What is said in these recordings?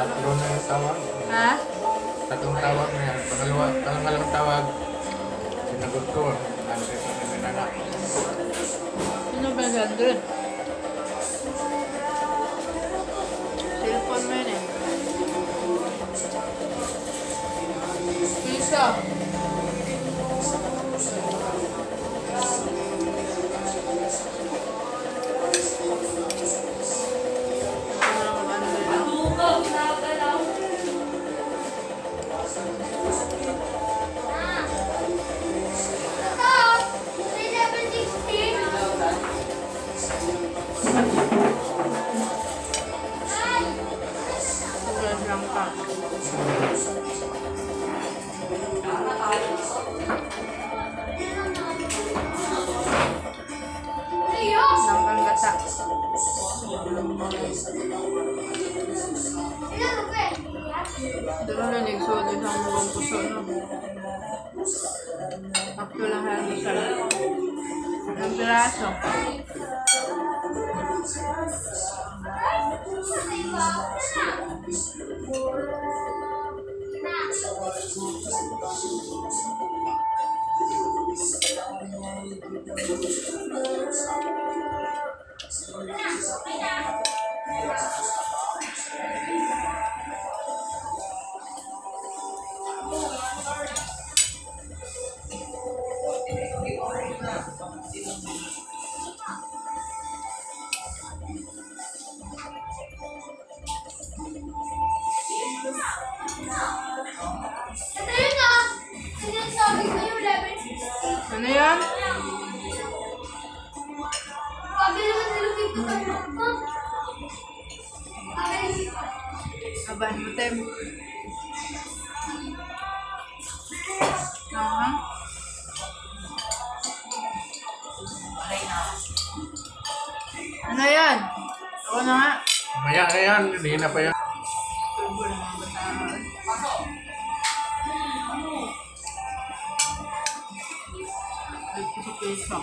Tatlo na yung tawag. Ha? Tatlong tawag na yan. Pangalawang tawag, sinagot ko. Ano kayo sa pinag-anak? Sino ba nandun? Cellphone mo yun eh. Pisa. Doon na nagsuot din ang mukhang puso, no? Akto lang halos siya. Ang piraso. Ano yan? Aban mo, Tem. Ano yan? Ako na nga. Maya na yan, hindi na pa yan. Turbo na mga bataan. Peso.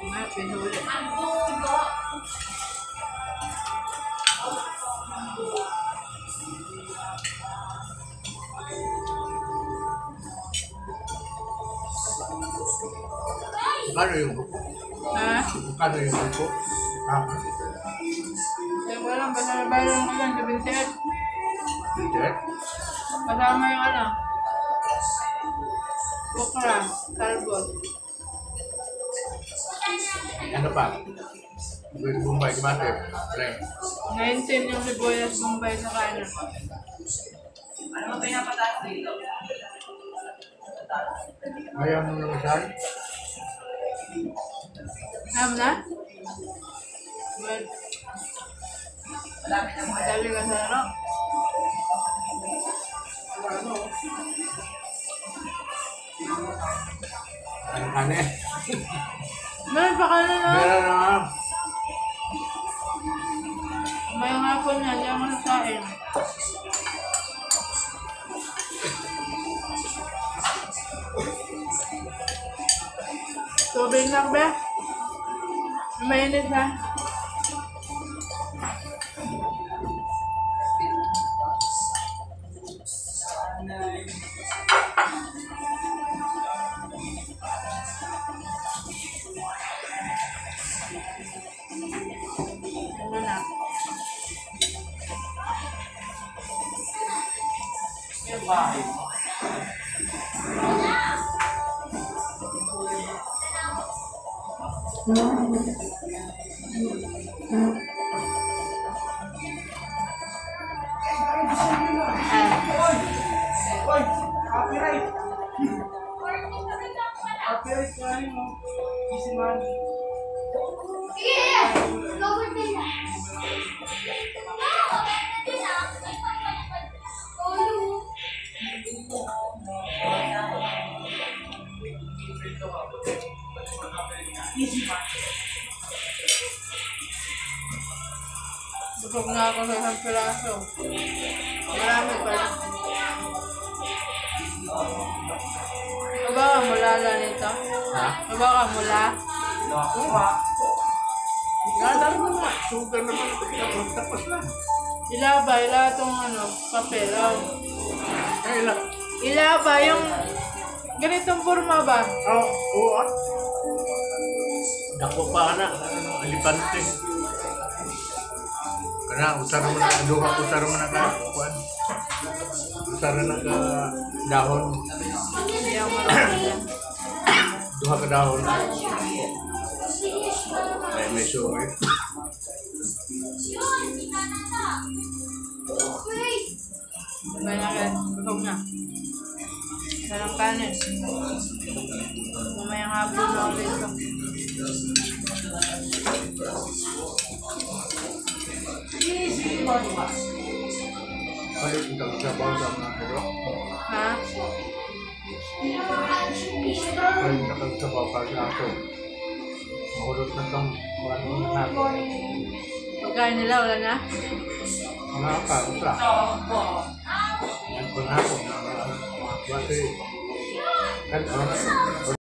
May peso ulit. Kano yung buko? Ha? Kano yung buko? Tama. Walang basta bayaran ko lang sa Vincent. Vincent? Kasama yung ano? Okra, talbot. Ano pa? Buhay Bombay, di ba? Pre. 19 yung sibuyas Bombay sa kanan. Ano ba pinapataas dito? Ayaw mo naman saan? Alam na? Well, Malapit na mga madali ka sa ano? Ano eh? Meron pa ka na na. Meron na. May hapon niya, hindi ako nasain. Tubig lang ba? Mainit na. Ano na? bahay. Oy, copyright. Copyright kaya mo. Easy money. Easy money. Busog na ako sa isang piraso. Marami pala. Aba ka mulala nito? Ha? Aba ka mula? Nakuha. Gala naman nga. Sugar naman. Tapos na. Ilaba, itong ano, papel. Oh. Eh, ilan? Ilaba, yung ganitong forma ba? Oo. Dako pa na. Alipante. Karena usara mo na, duha usara mo na ka. Kuan. Usara na ka dahon. Hindi ako marunong yan. Duha ka dahon. Ay, may sulit. Banyakan, huwag na. Walang kanin. Mamayang hapon na ulit ito. Easy money. Ay, itang sabaw sa mga kero. Ha? Ay, nakagsabaw ka sa aso. Mahulot na itong mga Pagkain nila, wala na? mga usra. Ang panahon. Kasi, kan